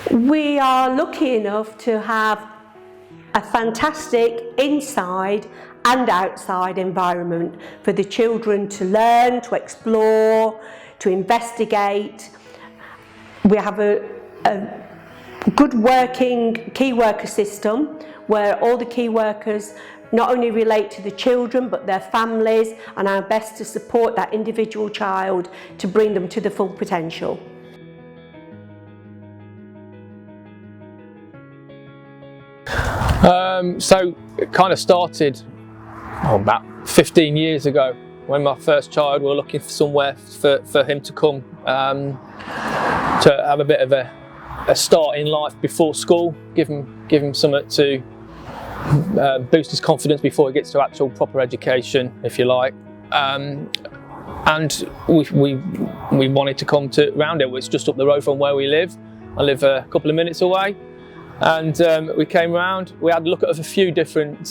We are lucky enough to have a fantastic inside and outside environment for the children to learn, to explore, to investigate. We have a good working key worker system where all the key workers not only relate to the children but their families, and our best to support that individual child to bring them to the full potential. So it kind of started about 15 years ago when my first child, we were looking for somewhere for him to come to have a bit of a start in life before school, give him something to boost his confidence before he gets to actual proper education, if you like. And we wanted to come to Roundhill, which is just up the road from where we live. I live a couple of minutes away. And we came round, we had a look at a few different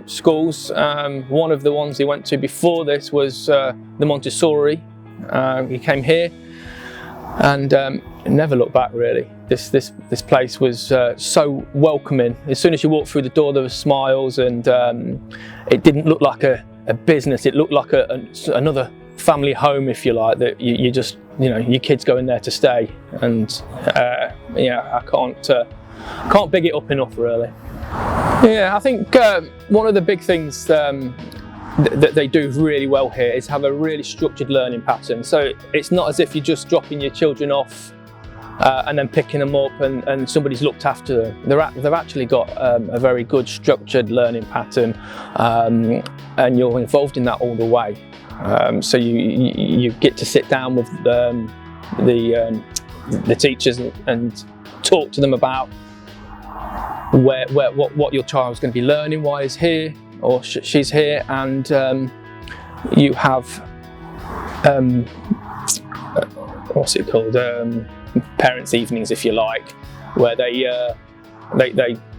schools. One of the ones he went to before this was the Montessori. He came here and never looked back really. This place was so welcoming. As soon as you walked through the door there were smiles, and it didn't look like a business, it looked like another family home, if you like, that you just, you know, your kids go in there to stay. And yeah, I can't big it up enough really. Yeah, I think one of the big things that they do really well here is have a really structured learning pattern. So it's not as if you're just dropping your children off and then picking them up and somebody's looked after them. They've actually got a very good structured learning pattern, and you're involved in that all the way. So you get to sit down with the teachers and talk to them about what your child's going to be learning, why he's here or she's here, and you have what's it called, parents' evenings, if you like, where they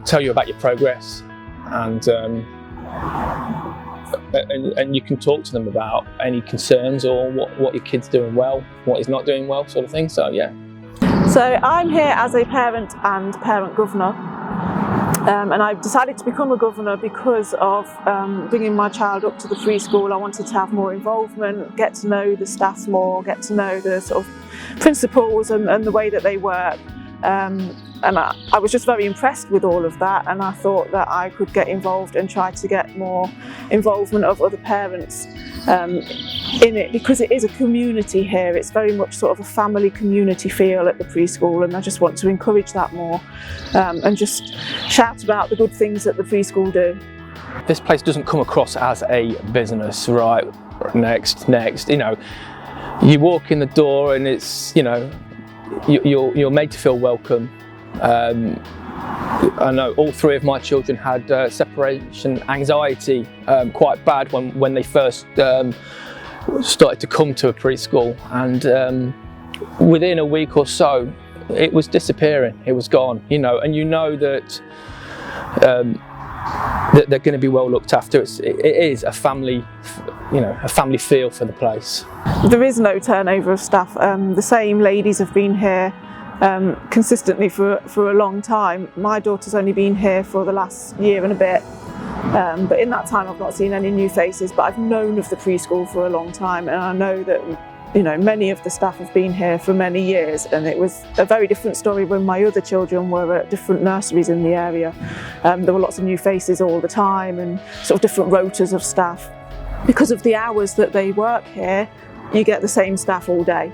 tell you about your progress, and you can talk to them about any concerns or what your kid's doing well, what he's not doing well, sort of thing. So yeah. So I'm here as a parent and parent governor. And I decided to become a governor because of bringing my child up to the preschool. I wanted to have more involvement, get to know the staff more, get to know the sort of principals and the way that they work. And I was just very impressed with all of that, and I thought that I could get involved and try to get more involvement of other parents in it, because it is a community here. It's very much sort of a family community feel at the preschool, and I just want to encourage that more and just shout about the good things that the preschool do. This place doesn't come across as a business, right? Next, you know, you walk in the door and it's, you know, you're made to feel welcome. I know all three of my children had separation anxiety quite bad when they first started to come to a preschool, and within a week or so it was disappearing, it was gone, you know, and you know that that they're going to be well looked after. It is a family, you know, a family feel for the place. There is no turnover of staff. The same ladies have been here consistently for a long time. My daughter's only been here for the last year and a bit, but in that time I've not seen any new faces, but I've known of the preschool for a long time, and I know that, you know, many of the staff have been here for many years, and it was a very different story when my other children were at different nurseries in the area. There were lots of new faces all the time and sort of different rotas of staff. Because of the hours that they work here, you get the same staff all day.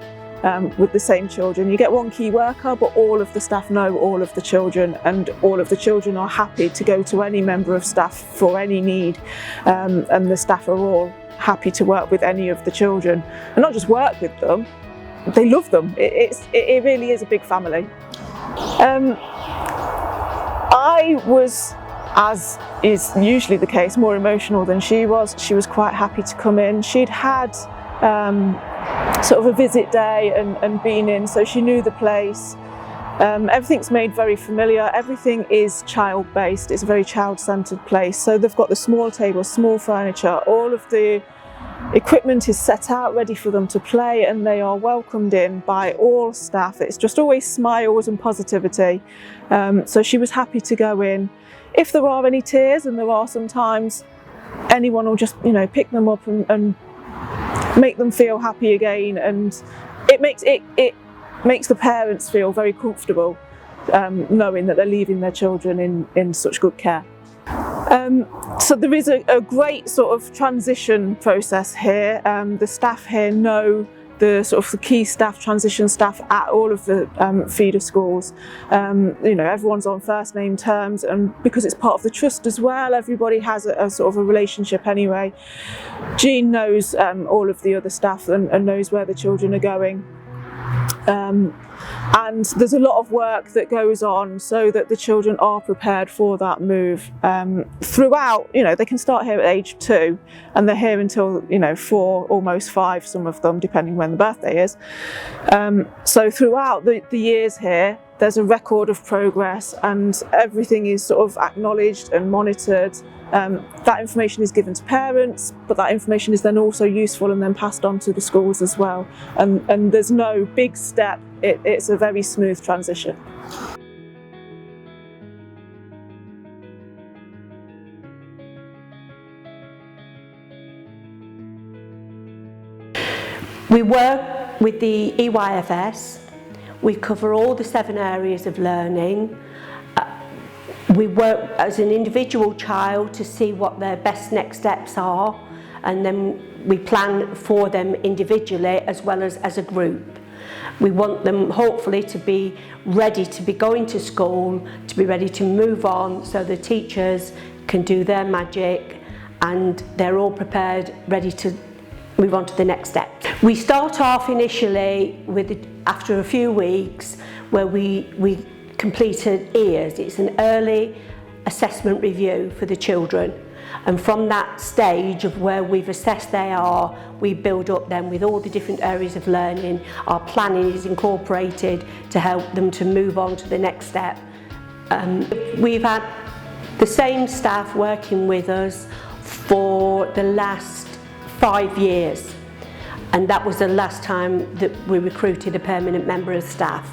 With the same children. You get one key worker, but all of the staff know all of the children, and all of the children are happy to go to any member of staff for any need, and the staff are all happy to work with any of the children, and not just work with them, they love them. It really is a big family. I was, as is usually the case, more emotional than she was. She was quite happy to come in. She'd had sort of a visit day and been in, so she knew the place. Everything's made very familiar. Everything is child-based. It's a very child-centred place. So they've got the small tables, small furniture, all of the equipment is set out ready for them to play, and they are welcomed in by all staff. It's just always smiles and positivity. So she was happy to go in. If there are any tears, and there are sometimes, anyone will just, you know, pick them up and make them feel happy again, and it makes the parents feel very comfortable, knowing that they're leaving their children in such good care. So there is a great sort of transition process here. The staff here know the sort of the key staff, transition staff at all of the feeder schools. You know, everyone's on first name terms, and because it's part of the trust as well, everybody has a sort of a relationship anyway. Jean knows all of the other staff and knows where the children are going. And there's a lot of work that goes on so that the children are prepared for that move. Throughout, you know, they can start here at age 2 and they're here until, you know, 4, almost 5, some of them, depending when the birthday is. So throughout the years here, there's a record of progress, and everything is sort of acknowledged and monitored. That information is given to parents, but that information is then also useful and then passed on to the schools as well. And there's no big step, it's a very smooth transition. We work with the EYFS. We cover all the 7 areas of learning. We work as an individual child to see what their best next steps are, and then we plan for them individually as well as a group. We want them hopefully to be ready to be going to school, to be ready to move on, so the teachers can do their magic and they're all prepared, ready to move on to the next step. We start off initially with, after a few weeks, where we completed ears. It's an early assessment review for the children, and from that stage of where we've assessed they are, we build up then with all the different areas of learning. Our planning is incorporated to help them to move on to the next step. We've had the same staff working with us for the last 5 years, and that was the last time that we recruited a permanent member of staff.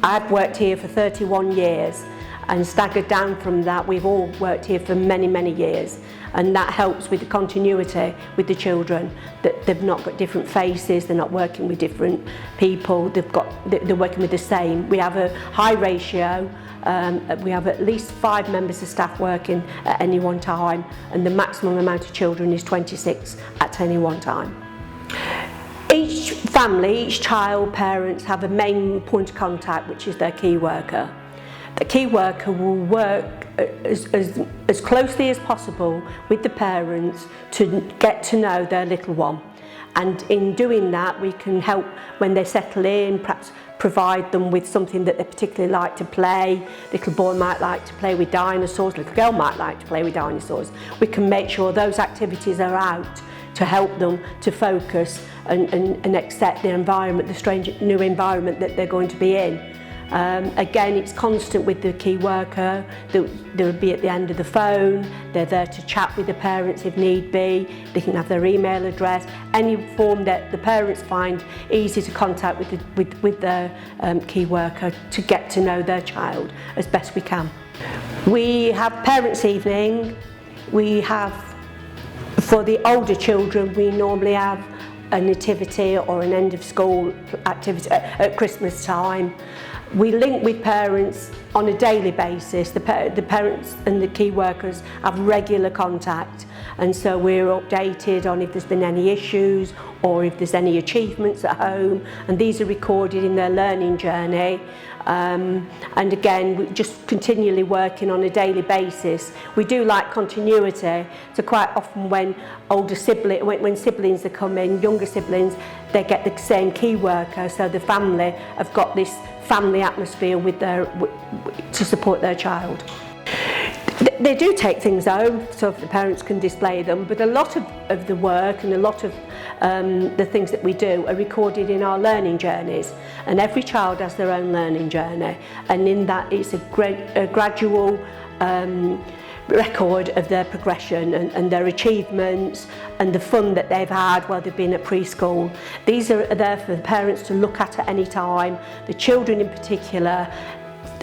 I've worked here for 31 years, and staggered down from that, we've all worked here for many, many years, and that helps with the continuity with the children, that they've not got different faces, they're not working with different people, they're working with the same. We have a high ratio. We have at least 5 members of staff working at any one time, and the maximum amount of children is 26 at any one time. Each family, each child, parents have a main point of contact, which is their key worker. The key worker will work as closely as possible with the parents to get to know their little one. And in doing that, we can help when they settle in, perhaps provide them with something that they particularly like to play. Little boy might like to play with dinosaurs, little girl might like to play with dinosaurs. We can make sure those activities are out to help them to focus and accept the environment, the strange new environment that they're going to be in. Again, it's constant with the key worker. They'll be at the end of the phone. They're there to chat with the parents if need be. They can have their email address, any form that the parents find easy to contact with their key worker to get to know their child as best we can. We have parents' evening. We have, for the older children, we normally have a nativity or an end of school activity at Christmas time. We link with parents on a daily basis. The parents and the key workers have regular contact, and so we're updated on if there's been any issues or if there's any achievements at home, and these are recorded in their learning journey. And again, we're just continually working on a daily basis. We do like continuity, so quite often when when siblings are coming, younger siblings, they get the same key worker, so the family have got this family atmosphere with to support their child. They do take things home so the parents can display them, but a lot of the work and a lot of the things that we do are recorded in our learning journeys, and every child has their own learning journey, and in that it's a gradual record of their progression and their achievements and the fun that they've had while they've been at preschool. These are there for the parents to look at any time. The children in particular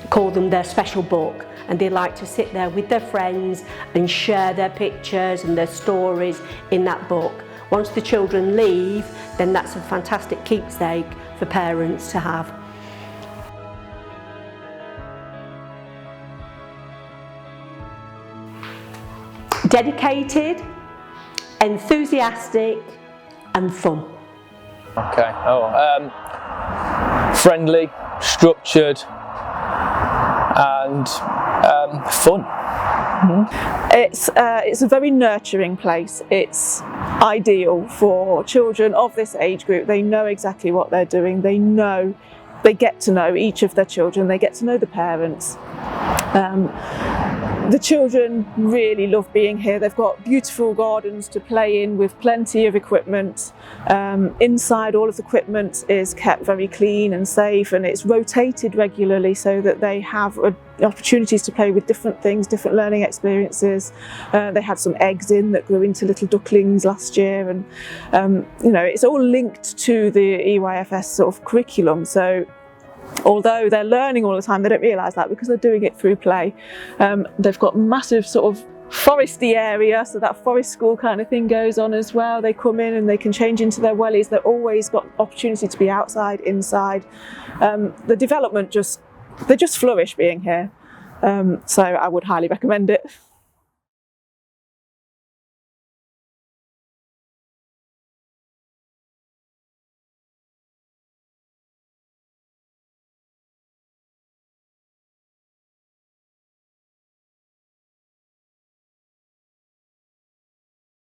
call them their special book, and they like to sit there with their friends and share their pictures and their stories in that book. Once the children leave, then that's a fantastic keepsake for parents to have. Dedicated, enthusiastic and fun. Okay, friendly, structured and fun. It's a very nurturing place. It's ideal for children of this age group. They know exactly what they're doing. They get to know each of their children. They get to know the parents. The children really love being here. They've got beautiful gardens to play in with plenty of equipment. Inside, all of the equipment is kept very clean and safe, and it's rotated regularly so that they have opportunities to play with different things, different learning experiences. They had some eggs in that grew into little ducklings last year, and it's all linked to the EYFS sort of curriculum. So although they're learning all the time, they don't realise that because they're doing it through play. They've got massive sort of foresty area, so that forest school kind of thing goes on as well. They come in and they can change into their wellies. They've always got opportunity to be outside, inside. The development they just flourish being here. So I would highly recommend it.